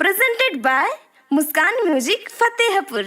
presented by Muskan Music Fatehpur.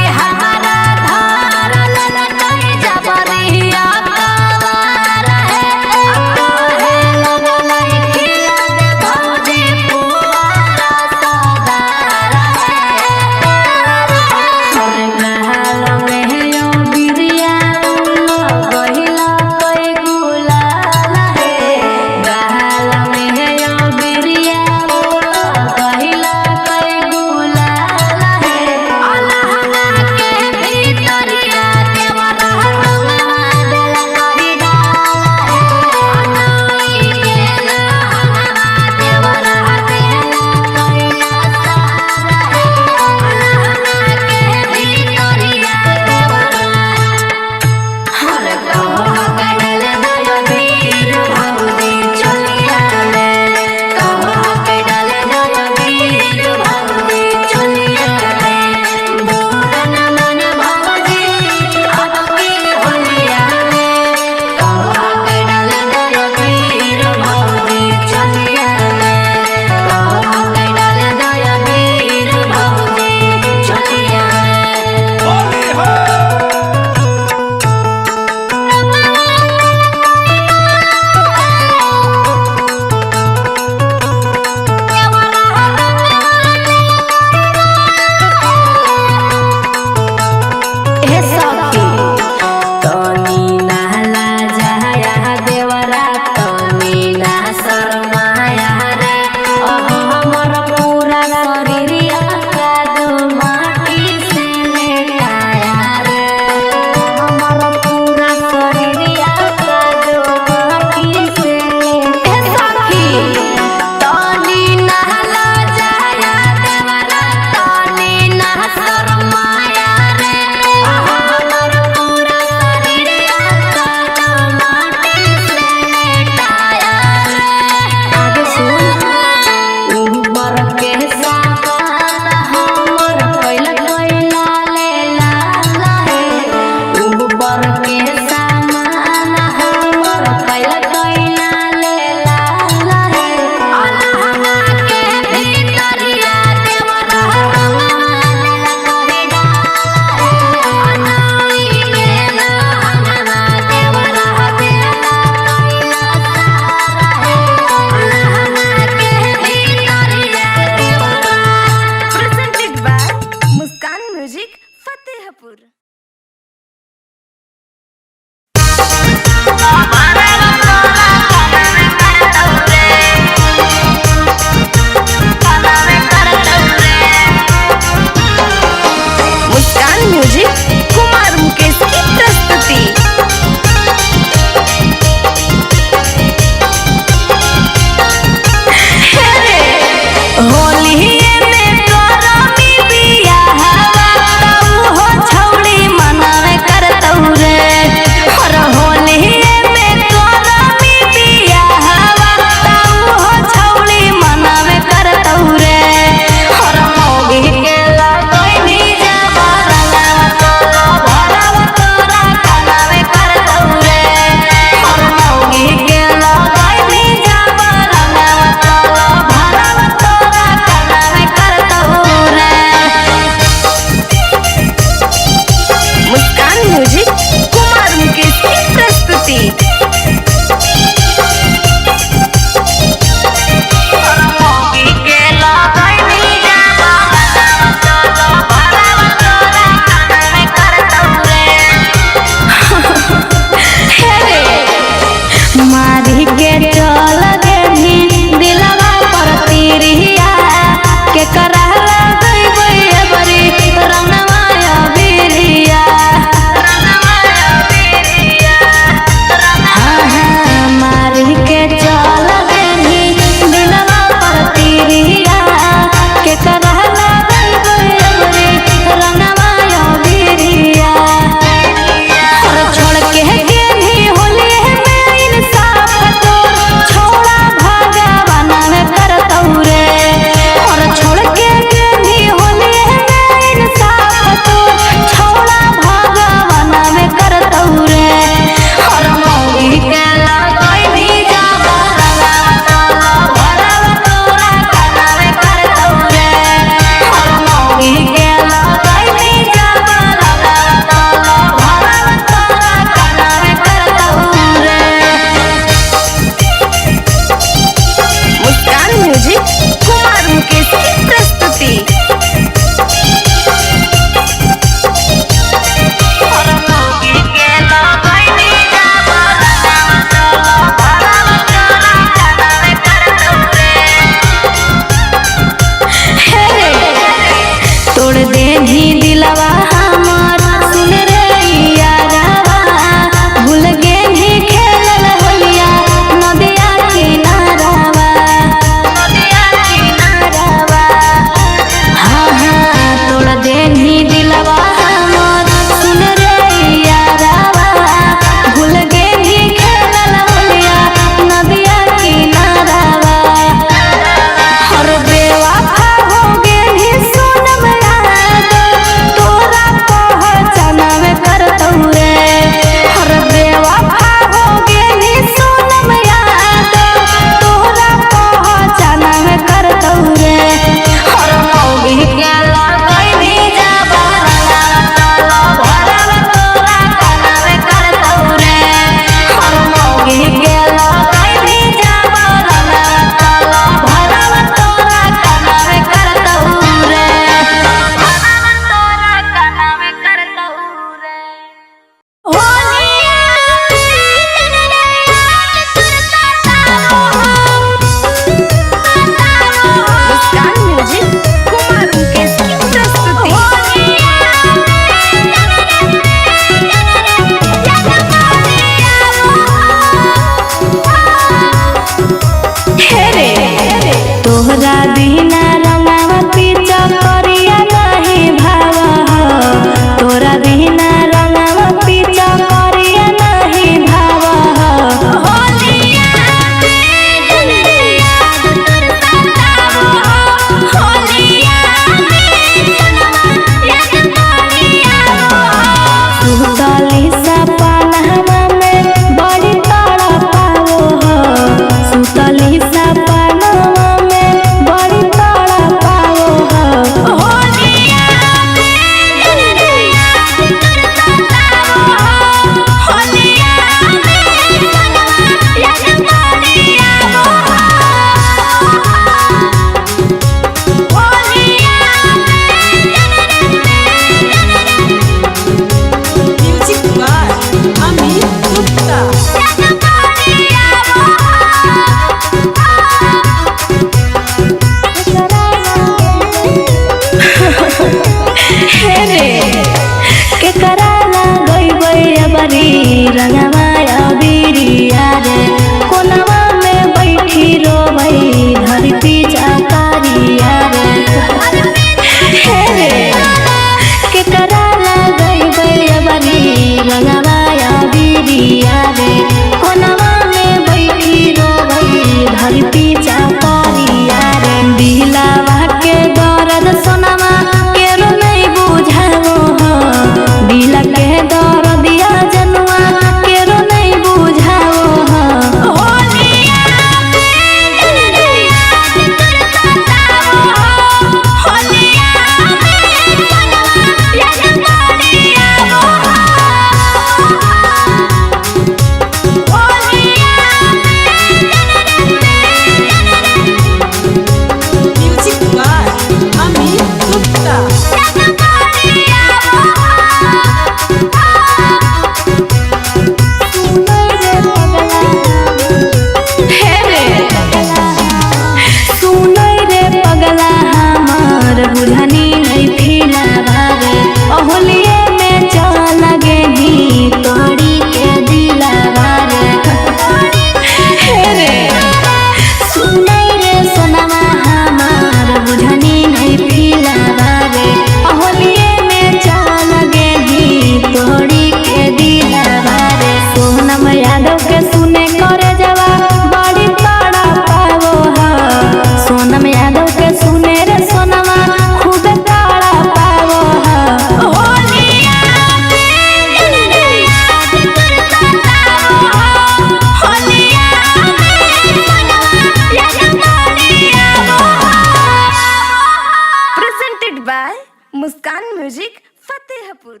Fatehpur.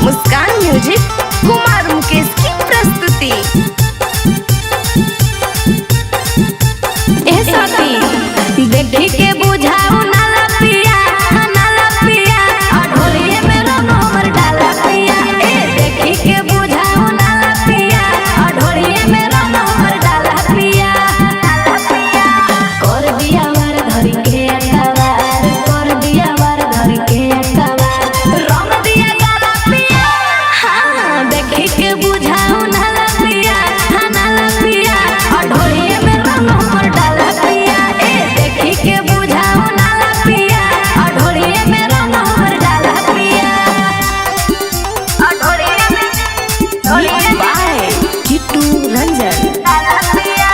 Muskan music Kumar Mukesh की प्रस्तुति। देखी के बुझाऊ नाला पिया नाला पिया ढोलिए में रंग हमर डाला पिया। देखी के बुझाऊ नाला पिया ढोलिए में रंग हमर डाला पिया। कर दिया वार धरी के अकबार, कर दिया वार धरी के अकबार, रंग दिया डाला पिया। हाँ देखी के बुझाऊ नाला पिया नाला पिया ढोलिए में रंग हमर डाला पिया। देखी के बुझाऊ नाला पिया ढोलिए में रंग हमर डाला पिया। ढोलिए में बाय किट्टू रंजन डाला पिया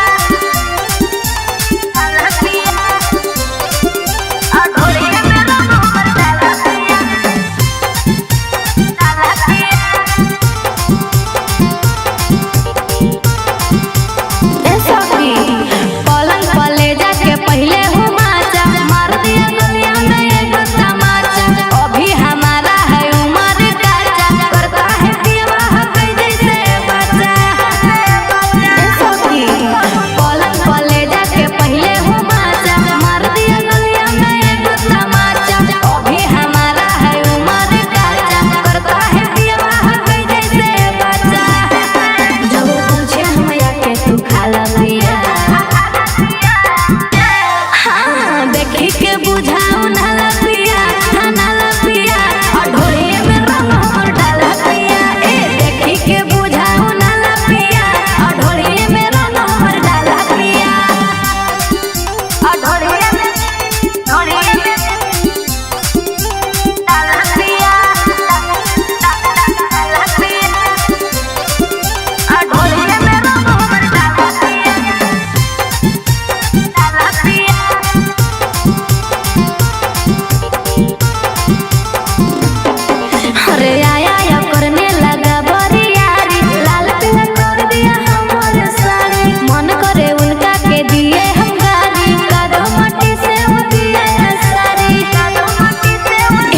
डाला पिया ढोलिए में रंग हमर डाला पिया डाला पिया। ऐसा भी पलंग पले जाके पहले हो माचा मार दिया गलिया में एक तमाचा। अभी हमारा है उम्र काचा करता है दीवाह पे जैसे बच्चा। ऐसा भी पलंग पले जाके पहले हो माचा मार दिया गलिया में एक तमाचा। अभी हमारा है उम्र काचा करता है दीवाह पे जैसे बच्चा। जब पूछे हमरा के तू खाला पिया, हाँ देखी के बुझाऊ नाला पिया नाला पिया ढोलिए में रंग हमर डाला पिया। देखी के बुझाऊ नाला पिया ढोलिए में रंग हमर डाला पिया। ढोलिए में डाला पिया डाला पिया ढोलिए में रंग हमर डाला पिया डाला पिया। अरे आया या करने लगा बरियारी, लाल पीला कर दिया हमर साड़ी। मन करे उनका के दिए हम गारी, कादो माटी से वो दिए सारी।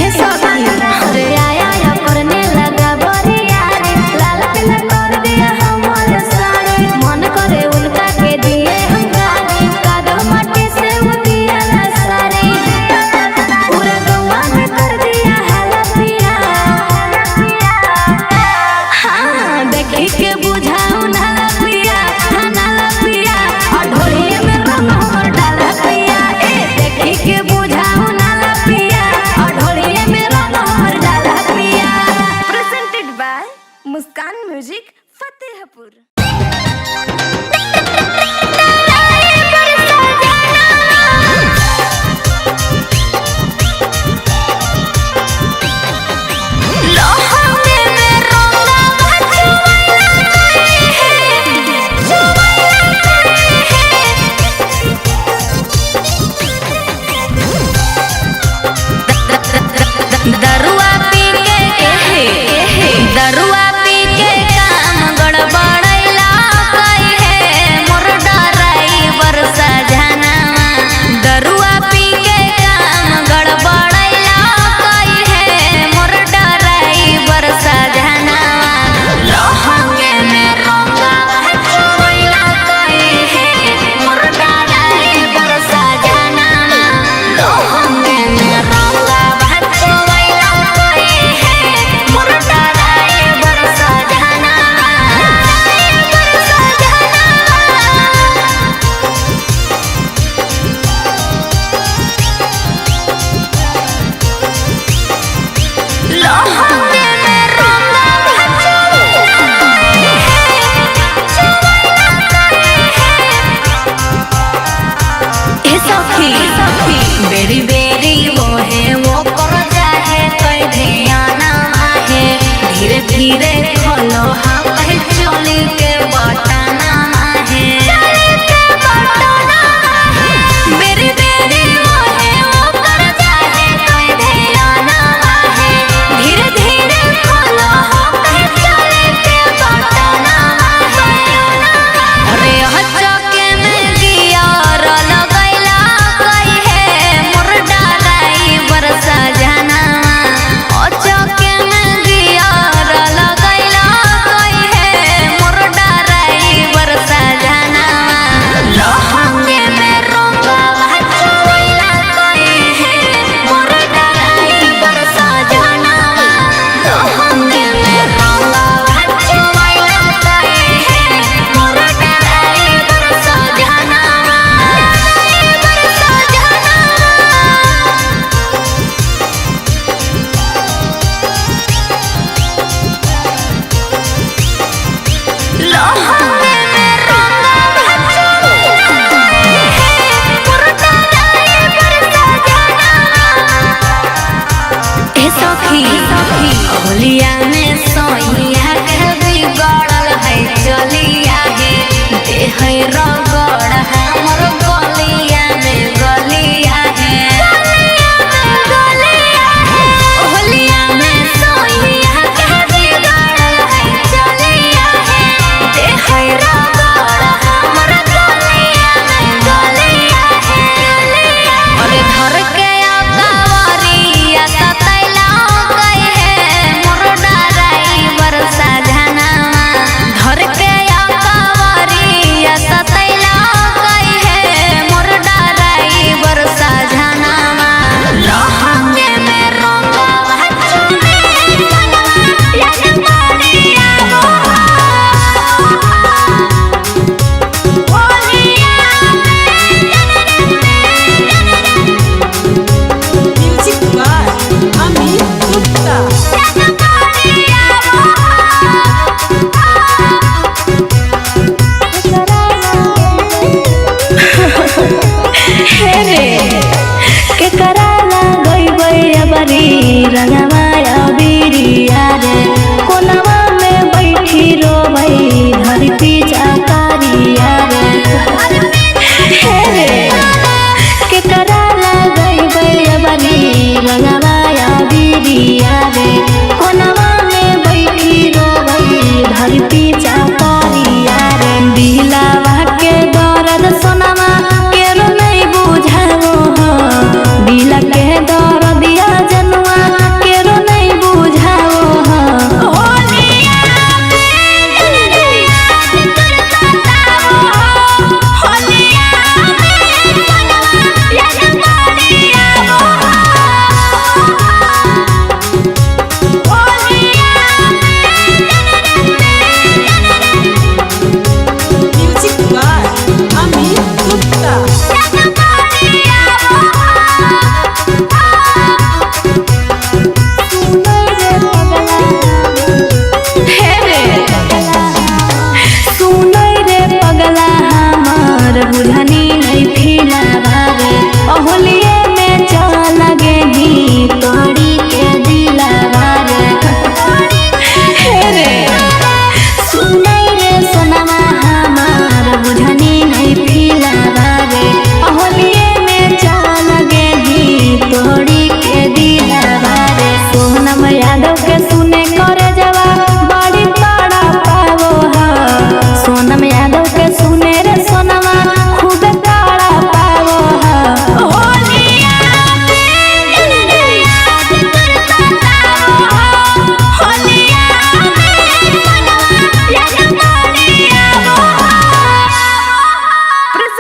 ए सखी अरे आया या करने लगा बरियारी, लाल पीला कर दिया हमर साड़ी। मन करे उनका के दिए हम गारी, कादो माटी से वो दिए सारी। पूरा गौवा में कर दिया हाला पिया। हाँ देखी के बुझाऊ नाला पिया नाला पिया ढोलिए में रंग हमर डाला पिया। देखी के बुझाऊ नाला पिया ढोलिए में रंग हमर डाला पिया। Presented by Muskan music Fatehpur. दरुआ पी के काम गड़बड़ैला कई है मोर डराइवर सजनवा। दरुआ पी के काम गड़बड़ैला कई है मोर डराइवर सजनवा। लहंगे में रंगा चुवैला कई है मोर डराइवर सजनवा। लहंगे में रंगा चुवैला कई है मोर डराइवर सजनवा। लहंगे में रंगा चुवैला कई है। ए सखी बेरी बेरी वो है वो कर जाए कई ध्यान आहे। धीरे धीरे खोलो हाँ कहीं चोली के बटना आहे। बेरी बेरी वो है वो कर जाए कई ध्यान आहे।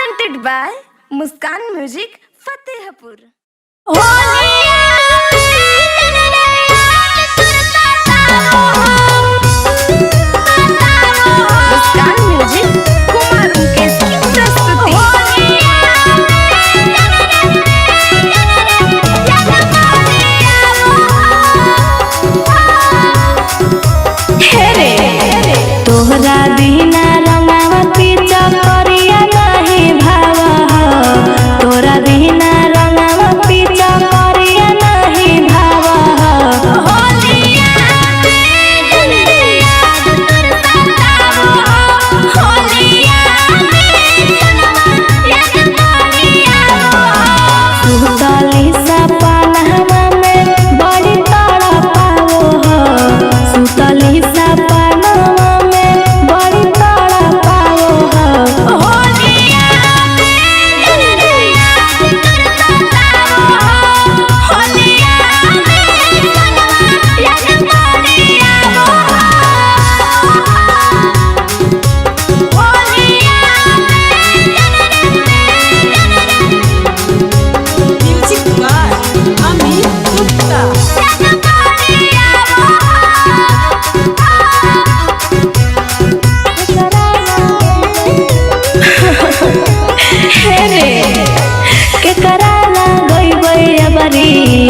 presented by Muskan Music, Fatehpur. Muskan music Kumar Mukesh की प्रस्तुति। तोहरा बिना रंगावा पीछा करिया नहीं भावा, तोरा बिना रंगावा पीछा करिया नहीं भावा। सुतली सपनवा में बड़ी तड़पाओ हो, सुतली सपनवा में बड़ी तड़पाओ हो।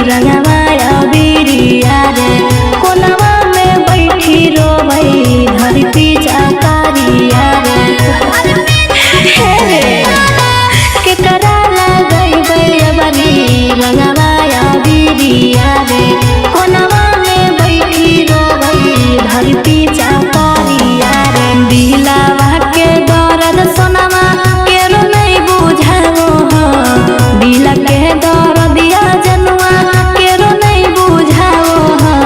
रंगवाया बिरिया रे कोनवा में बैठी रोबई धरी पीछा कारिया रे। के करा लगई बरी रंगवाया बिरिया रे कोनवा में बैठी रोबई धरी पीछा कारिया रे। दिलावा के दर्द सोनावा केरो नहीं बुझाओ हो, दिला के दर्द दिया जनुआ केरो नहीं बुझाओ हो।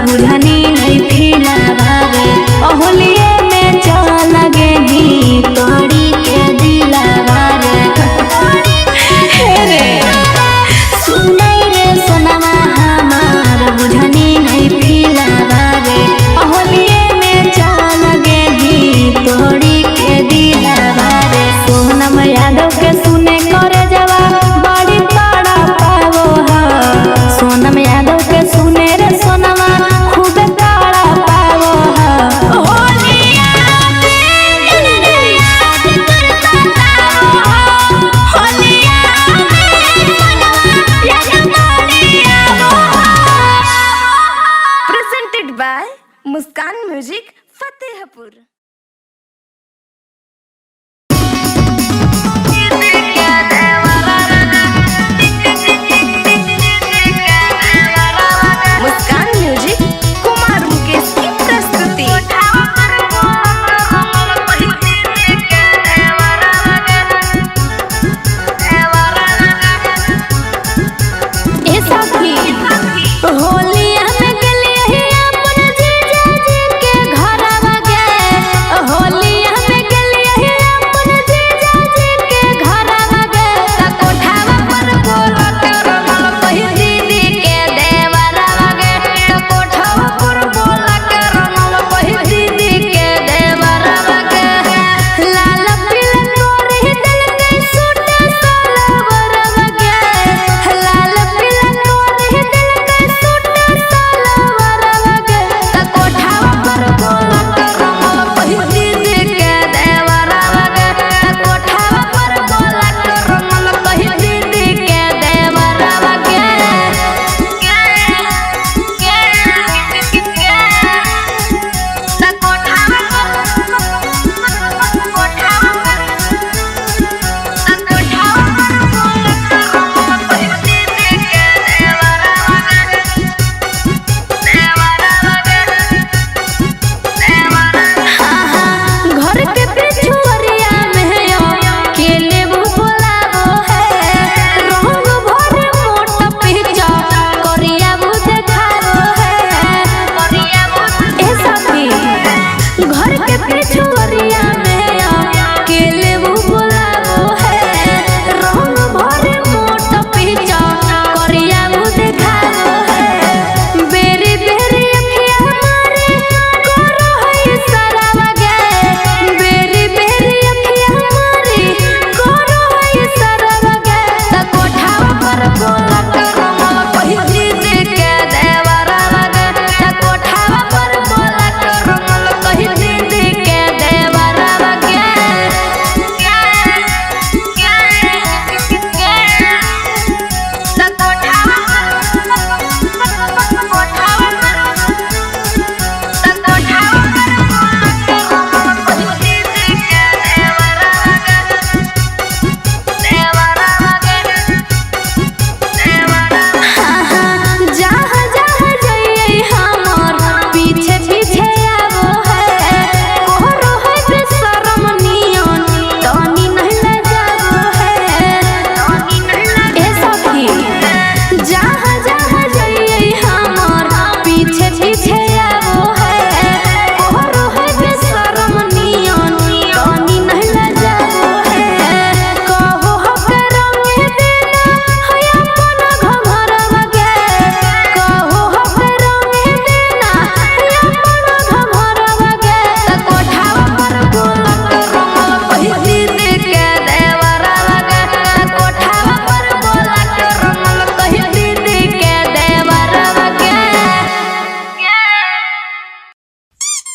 बुझनी नहीं फिला भावे अहोलिए में चल गेही तोड़ी के दिला भावे। सुनई रे सोनामा हमार बुझनी नहीं फिला भावे अहोलिए में चल गेही तोड़ी के दिला भावे। सोनम यादव के सुने करे जवा बड़ी तड़ा पावो हो, सोनम यादव के सुने रे सोनमा by Muskan Music, Fatehpur. Muskan music Kumar Mukesh की प्रस्तुति। होलिया में गलिया अपन जीजा जी के घर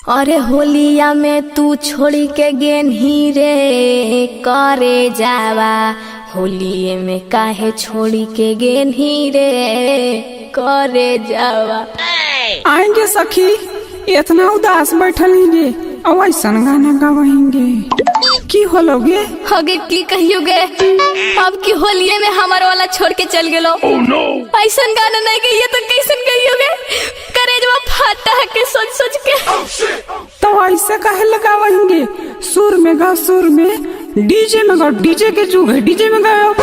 अरे होलिया में तू छोड़ी के गेनही रे करे जावा, होलिये में काहे छोड़ी के गेनही रे करे जावा। आएंगे सखी, इतना उदास बैठल गे और ऐसा गाना गावेंगे की होलोगे? अगे की कहियोगे, अब की होलिये में हमार वाला छोड़ के चल गेलो। ऐसा गाना नहीं गई तो कैसे कहियोगे, करेजवा फाटा है के सोच सोच के। तो ऐसे काहे लगावेंगे, सुर में गाओ, सुर में, डीजे में गाओ, डीजे के जुग है, डीजे में गाओ।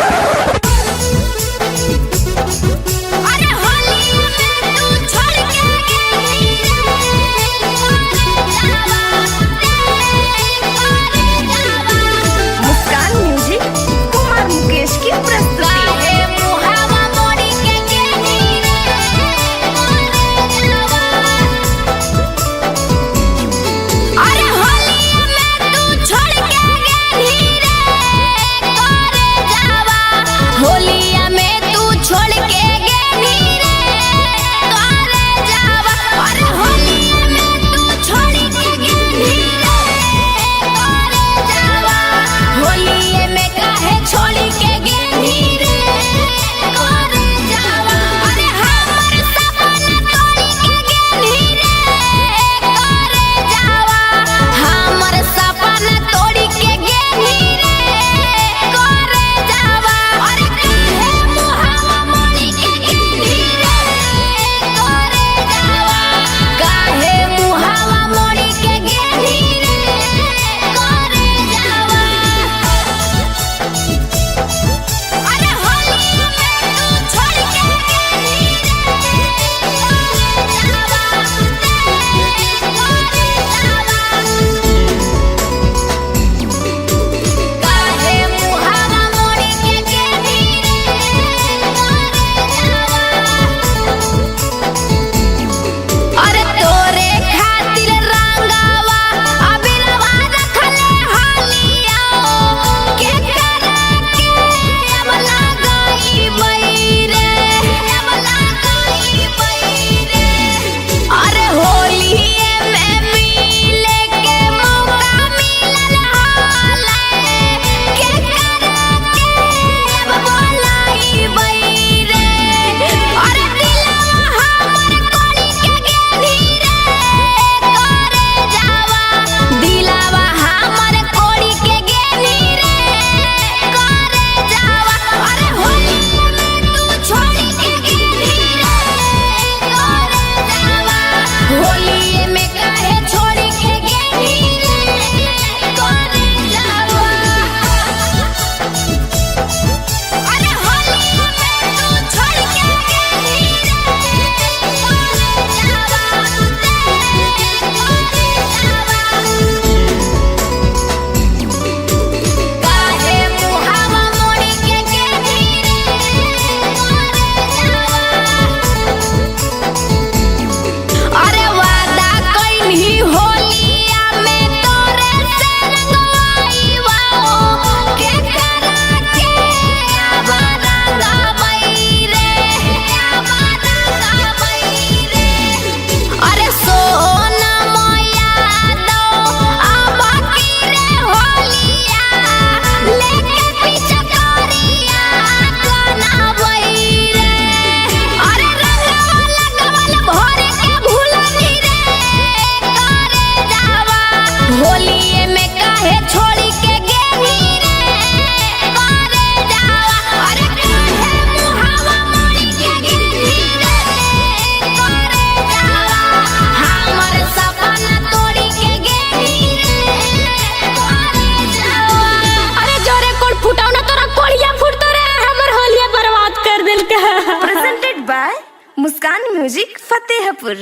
मुस्कान म्यूजिक फतेहपुर।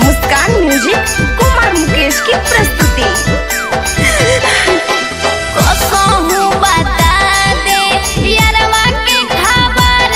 मुस्कान म्यूजिक कुमार मुकेश की प्रस्तुति। कसहु बता दे यारवा के खबर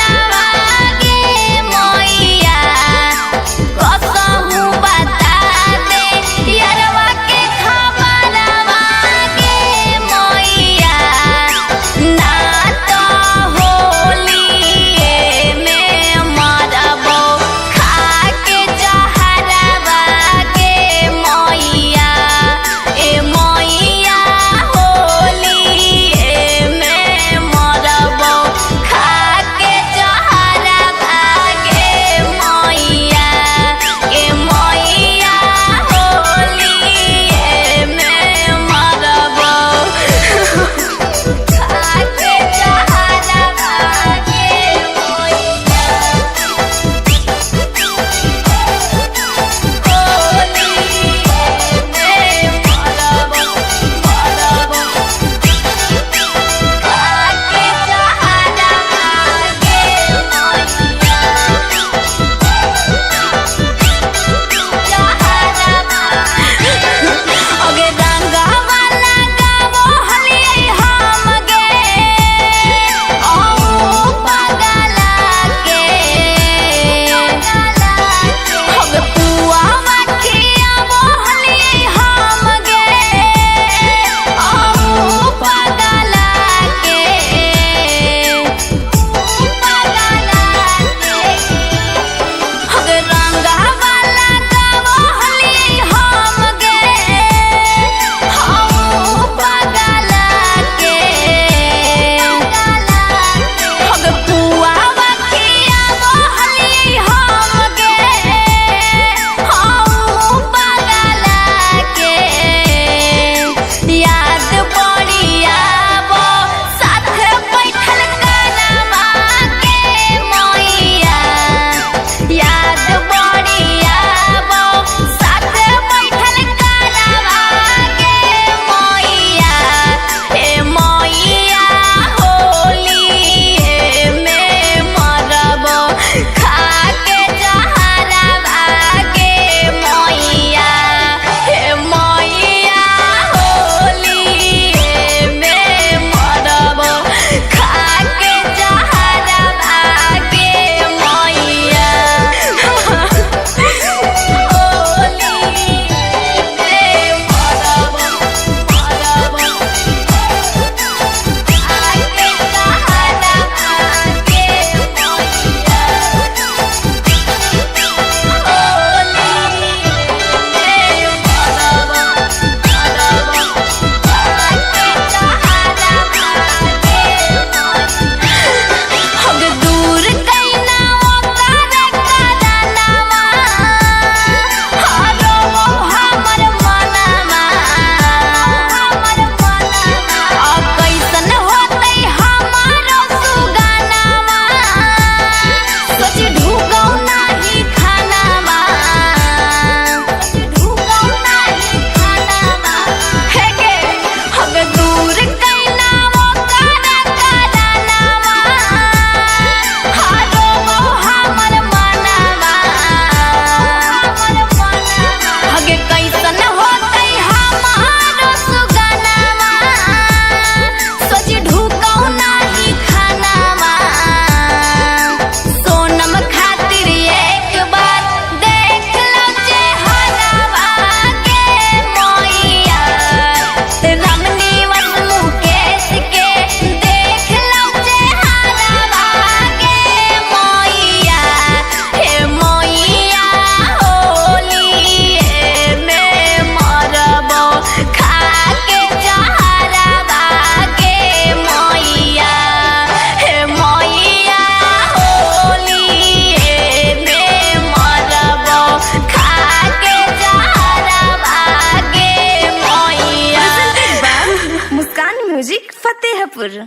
फतेहपुर।